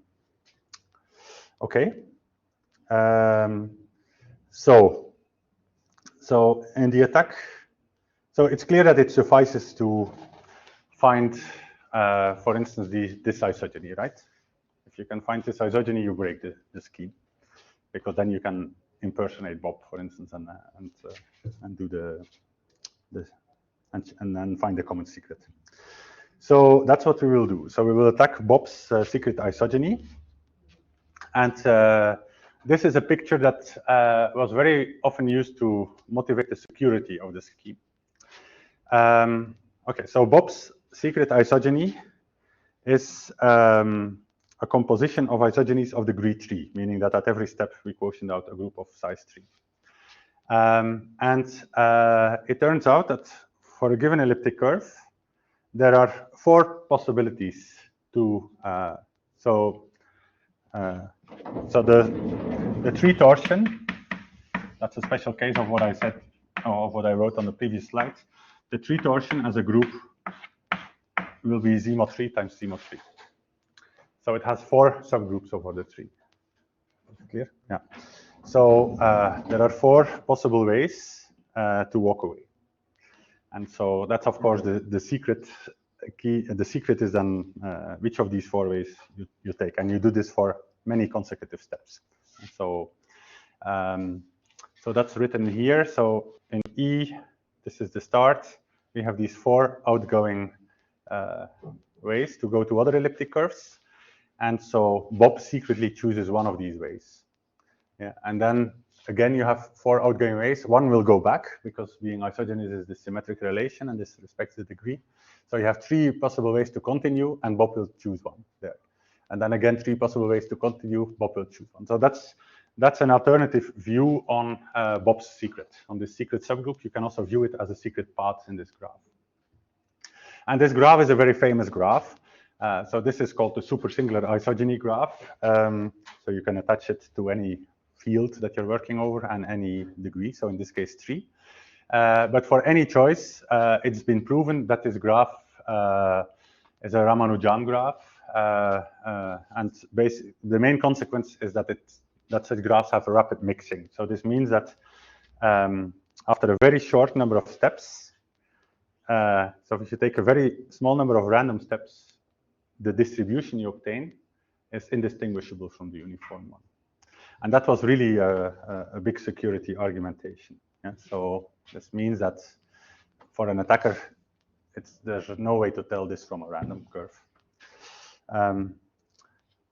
Okay. So in the attack, so it's clear that it suffices to find, for instance, this isogeny, right? If you can find this isogeny, you break the scheme, because then you can impersonate Bob, for instance, and do and then find the common secret. So that's what we will do. So we will attack Bob's secret isogeny, and this is a picture that was very often used to motivate the security of the scheme. Okay, so Bob's secret isogeny is a composition of isogenies of degree 3, meaning that at every step we quotient out a group of size 3. And it turns out that for a given elliptic curve, there are 4 possibilities to so the 3 torsion, that's a special case of what I said, or of what I wrote on the previous slide. The 3 torsion as a group will be Z mod 3 times Z mod 3. So it has 4 subgroups over the 3. Clear? Yeah. So there are 4 possible ways to walk away. And so that's, of course, the secret key. The secret is then which of these 4 ways you take. And you do this for many consecutive steps. So, so that's written here. So in E, this is the start. We have these 4 outgoing ways to go to other elliptic curves. And so Bob secretly chooses one of these ways. Yeah, and then again, you have 4 outgoing ways. One will go back, because being isogenous is the symmetric relation, and this respects the degree. So you have 3 possible ways to continue, and Bob will choose one there. And then again, 3 possible ways to continue, Bob will choose one. So that's an alternative view on Bob's secret, on this secret subgroup. You can also view it as a secret path in this graph. And this graph is a very famous graph. So this is called the supersingular isogeny graph. So you can attach it to any field that you're working over and any degree, so in this case 3. But for any choice, it's been proven that this graph is a Ramanujan graph. And basically, the main consequence is that such graphs have a rapid mixing. So this means that after a very short number of steps, so if you take a very small number of random steps, the distribution you obtain is indistinguishable from the uniform one. And that was really a big security argumentation. Yeah? So this means that for an attacker, there's no way to tell this from a random curve.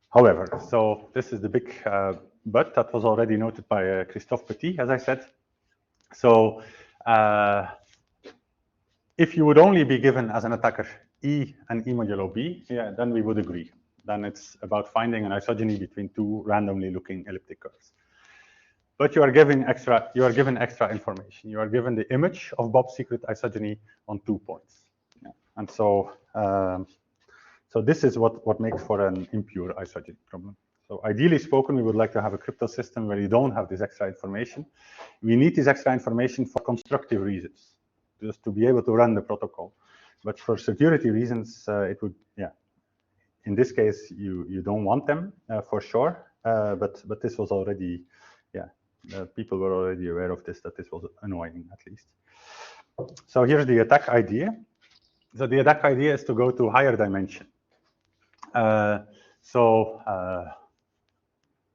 However, so this is the big but that was already noted by Christophe Petit, as I said. So if you would only be given as an attacker E and E modulo B, yeah, then we would agree. Then it's about finding an isogeny between 2 randomly looking elliptic curves. But you are given extra information. You are given the image of Bob's secret isogeny on 2 points. Yeah. And so so this is what makes for an impure isogeny problem. So ideally spoken, we would like to have a crypto system where you don't have this extra information. We need this extra information for constructive reasons, just to be able to run the protocol. But for security reasons, it would, yeah. In this case, you don't want them for sure. But this was already people were already aware of this, that this was annoying at least. So here's the attack idea. So the attack idea is to go to higher dimension. So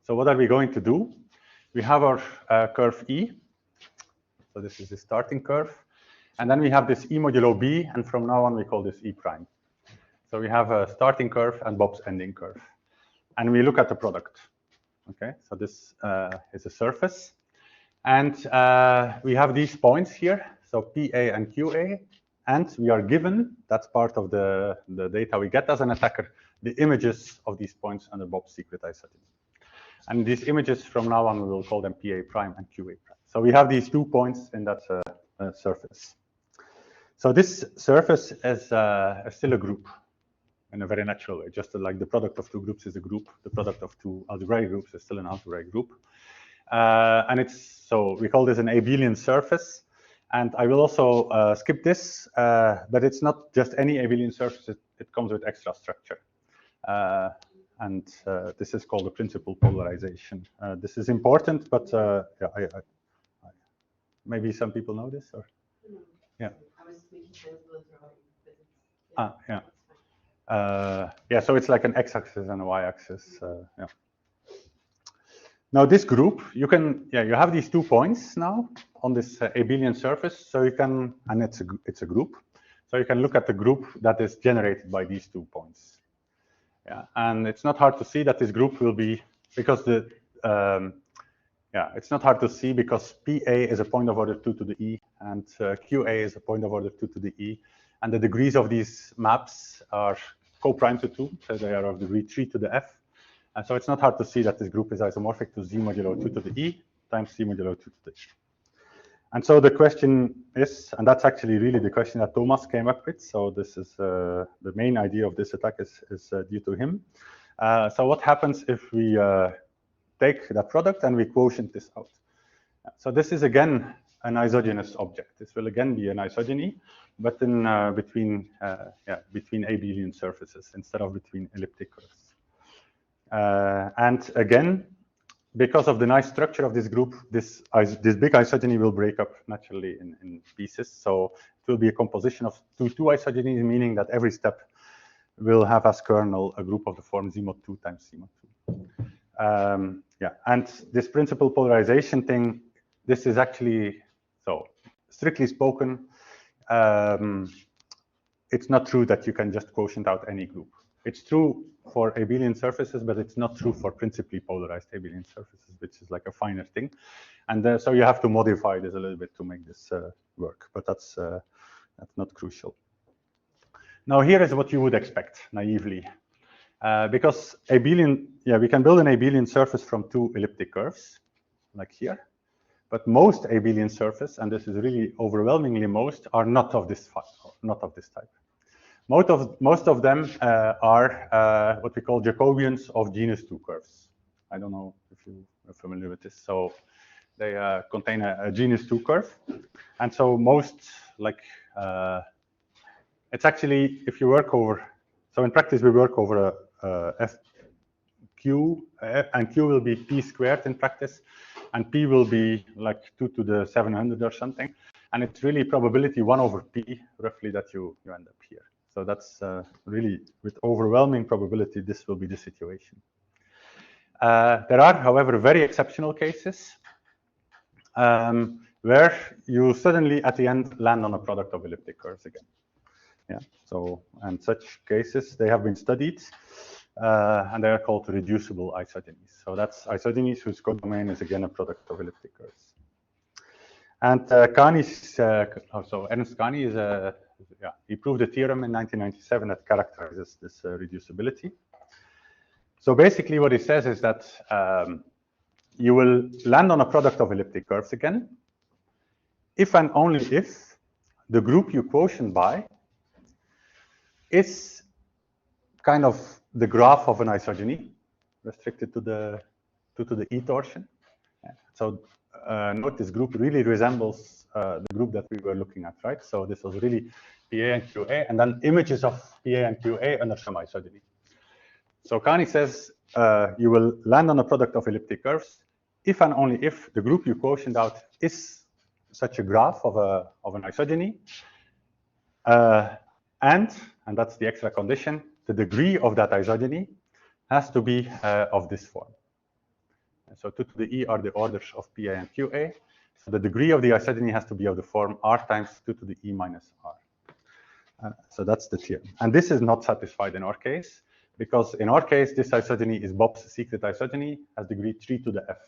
what are we going to do? We have our curve E. So this is the starting curve. And then we have this E modulo B, and from now on we call this E prime. So we have a starting curve and Bob's ending curve. And we look at the product. Okay, so this is a surface. And we have these points here, so PA and QA. And we are given, that's part of the data we get as an attacker, the images of these points under Bob's secret isogeny. And these images from now on, we will call them PA prime and QA prime. So we have these 2 points in that surface. So this surface is still a group in a very natural way, just like the product of 2 groups is a group, the product of 2 algebraic groups is still an algebraic group. And so we call this an abelian surface. And I will also skip this, but it's not just any abelian surface, it comes with extra structure. And this is called the principal polarization. This is important, but yeah, maybe some people know this, or? Yeah. I was making sense of the drawing, but yeah. Yeah, so it's like an x-axis and a y-axis. Yeah. Now this group, you have these 2 points now on this abelian surface. So you can, and it's a group. So you can look at the group that is generated by these 2 points. Yeah, and it's not hard to see that this group will be, because it's not hard to see because PA is a point of order 2 to the E, and QA is a point of order 2 to the E. And the degrees of these maps are co-prime to 2, so they are of degree 3 to the F. And so it's not hard to see that this group is isomorphic to Z modulo 2 to the E times Z modulo 2 to the E. And so the question is, and that's actually really the question that Thomas came up with. So this is the main idea of this attack is due to him. So what happens if we take that product and we quotient this out? So this is again an isogenous object. This will again be an isogeny, but in between abelian surfaces instead of between elliptic curves. And again, because of the nice structure of this group, this big isogeny will break up naturally in pieces. So it will be a composition of two isogenies, meaning that every step will have as kernel a group of the form Z mod 2 times Z mod 2. Yeah, and this principal polarization thing, this is actually, so strictly spoken, it's not true that you can just quotient out any group. It's true for abelian surfaces, but it's not true for principally polarized abelian surfaces, which is like a finer thing. And so you have to modify this a little bit to make this work, but that's not crucial. Now here is what you would expect naively. Because abelian, we can build an abelian surface from two elliptic curves, like here. But most abelian surfaces, and this is really overwhelmingly most, are not of this type. Most of them are what we call Jacobians of genus 2 curves. I don't know if you are familiar with this. So they contain a genus 2 curve. And so most, like, it's actually, if you work over, so in practice we work over Q, and Q will be P squared in practice, and P will be like 2 to the 700 or something. And it's really probability 1 over P, roughly, that you end up here. So that's really, with overwhelming probability, this will be the situation. There are, however, very exceptional cases where you suddenly, at the end, land on a product of elliptic curves again. Yeah. So, and such cases, they have been studied, and they are called reducible isogenies. So that's isogenies whose codomain is again a product of elliptic curves. And Ernst Kani is he proved a theorem in 1997 that characterizes this reducibility. So basically what he says is that you will land on a product of elliptic curves again, if and only if the group you quotient by is kind of the graph of an isogeny, restricted to the E torsion. So note this group really resembles the group that we were looking at, right? So this was really PA and QA, and then images of PA and QA under some isogeny. So Kani says you will land on a product of elliptic curves if and only if the group you quotient out is such a graph of an isogeny, and that's the extra condition, the degree of that isogeny has to be of this form. And so 2 to the e are the orders of PA and QA. So the degree of the isogeny has to be of the form r times 2 to the e minus r. So that's the theorem. And this is not satisfied in our case, because in our case, this isogeny is Bob's secret isogeny, has degree 3 to the f.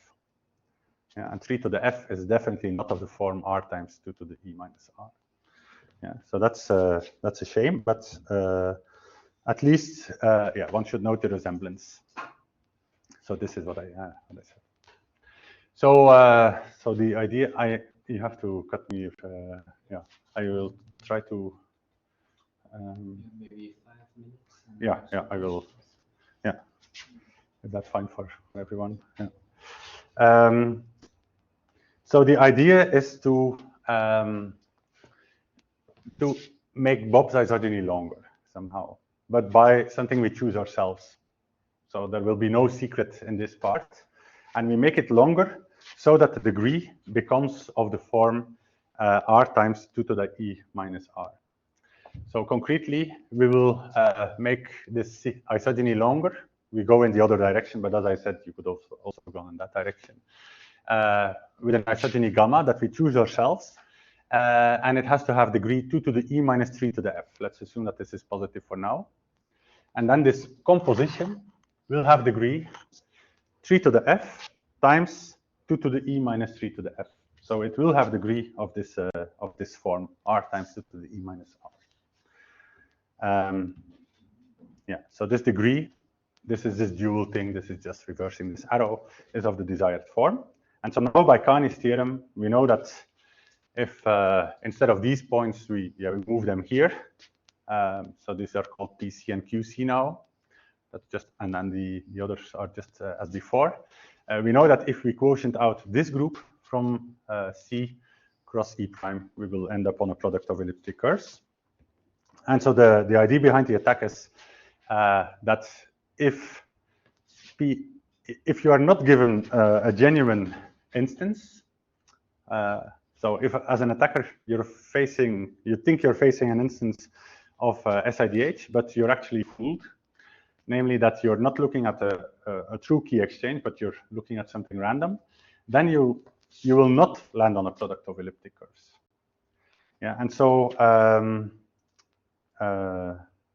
Yeah, and 3 to the f is definitely not of the form r times 2 to the e minus r. Yeah, so that's a shame, but at least yeah, one should note the resemblance. So this is what I said. So so the idea, you have to cut me if yeah, I will try to. Maybe 5 minutes. Yeah, I will. Yeah, is that fine for everyone? Yeah. So the idea is to make Bob's isogeny longer somehow, but by something we choose ourselves. So there will be no secret in this part, and we make it longer so that the degree becomes of the form r times 2 to the e minus r. So concretely, we will make this isogeny longer. We go in the other direction, but as I said, you could also go in that direction. With an isogeny gamma that we choose ourselves, and it has to have degree 2 to the e minus 3 to the f. Let's assume that this is positive for now. And then this composition will have degree 3 to the f times 2 to the e minus 3 to the f. So it will have degree of this form, r times 2 to the e minus r. Yeah, so this degree, this is this dual thing, this is just reversing this arrow, is of the desired form. And so now by Kani's theorem, we know that if instead of these points, we move them here. So these are called PC and QC now. That's just, and then the others are just as before. We know that if we quotient out this group from C cross E prime, we will end up on a product of elliptic curves. And so the idea behind the attack is that if you are not given a genuine instance, so if as an attacker you think you're facing an instance of SIDH, but you're actually fooled, namely that you're not looking at a true key exchange, but you're looking at something random, then you will not land on a product of elliptic curves. Yeah, and so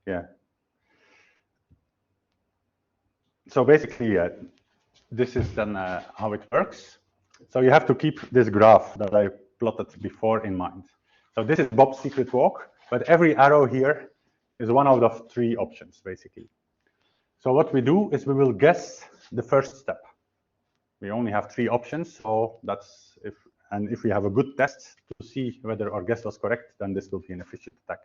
yeah. So basically, this is then how it works. So you have to keep this graph that I plotted before in mind. So this is Bob's secret walk, but every arrow here is one out of 3 options, basically. So what we do is we will guess the first step. We only have 3 options, so that's if we have a good test to see whether our guess was correct, then this will be an efficient attack.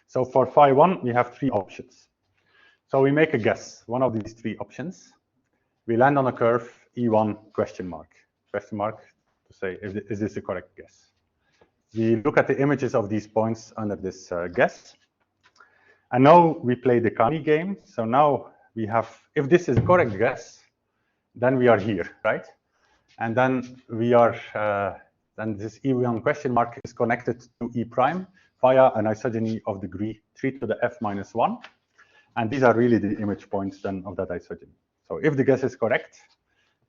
So for phi 1, we have 3 options. So we make a guess, one of these 3 options. We land on a curve E1 question mark to say, is this the correct guess? We look at the images of these points under this guess. And now we play the Kani game. So now we have, if this is a correct guess, then we are here, right? And then we are, then this E1 question mark is connected to E prime via an isogeny of degree 3 to the f minus 1. And these are really the image points then of that isogeny. So if the guess is correct,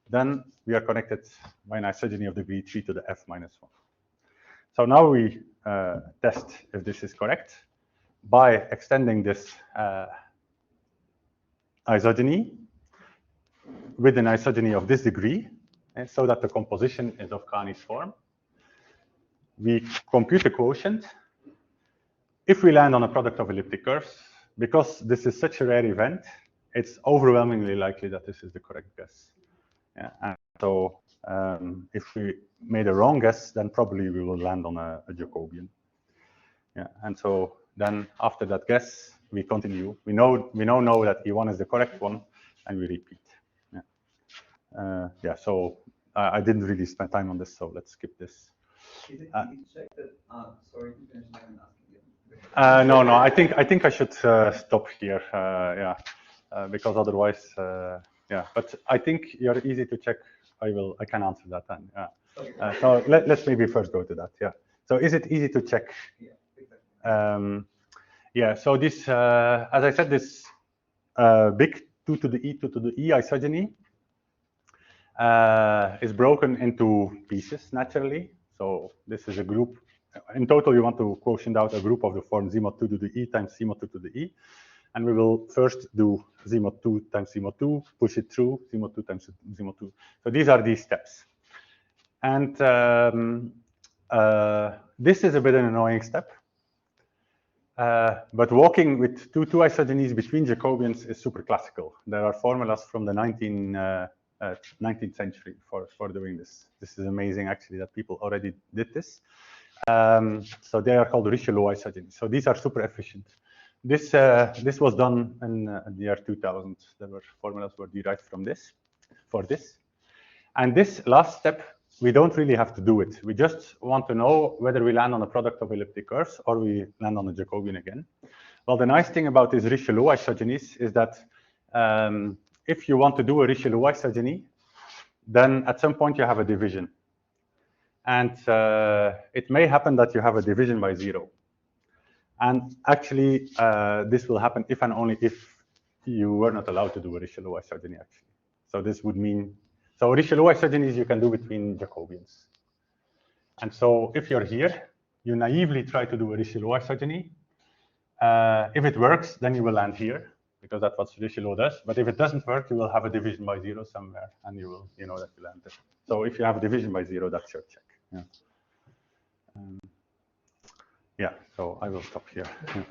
then we are connected by an isogeny of degree 3 to the f minus 1. So now we test if this is correct by extending this isogeny with an isogeny of this degree, and so that the composition is of Kani's form. We compute the quotient. If we land on a product of elliptic curves, because this is such a rare event, it's overwhelmingly likely that this is the correct guess. Yeah, and so if we made a wrong guess, then probably we will land on a Jacobian. Yeah, and so then after that guess, we continue. We now know that E1 is the correct one, and we repeat. Yeah, yeah. So I didn't really spend time on this, so let's skip this. Did you check that? Sorry to finish. I can ask again. No. I think I should stop here. Yeah, because otherwise, yeah. But I think you're easy to check I can answer that then. Yeah. Okay. So let's maybe first go to that. Yeah. So is it easy to check? Yeah, exactly. Yeah. So this, as I said, this big 2 to the e isogeny is broken into pieces naturally. So this is a group. In total, you want to quotient out a group of the form z mod 2 to the e times z mod 2 to the e. And we will first do z mod 2 times z mod 2, push it through, z mod 2 times z mod 2. So these are these steps. And this is a bit an annoying step. But walking with two isogenies between Jacobians is super classical. There are formulas from the 19th century for doing this. This is amazing, actually, that people already did this. So they are called Richelieu isogenies. So these are super efficient. This was done in the year 2000. There were formulas were derived from this, for this. And this last step, we don't really have to do it. We just want to know whether we land on a product of elliptic curves or we land on a Jacobian again. Well, the nice thing about these Richelieu isogenies is that if you want to do a Richelieu isogeny, then at some point you have a division. And it may happen that you have a division by 0. And actually, this will happen if and only if you were not allowed to do a Richelieu isogeny, actually. So this would mean, so Richelieu isogenies you can do between Jacobians. And so if you're here, you naively try to do a Richelieu isogeny. If it works, then you will land here, because that's what Richelieu does. But if it doesn't work, you will have a division by 0 somewhere, and you will, you know that you land there. So if you have a division by 0, that's your check. Yeah. Yeah, so I will stop here. Yeah.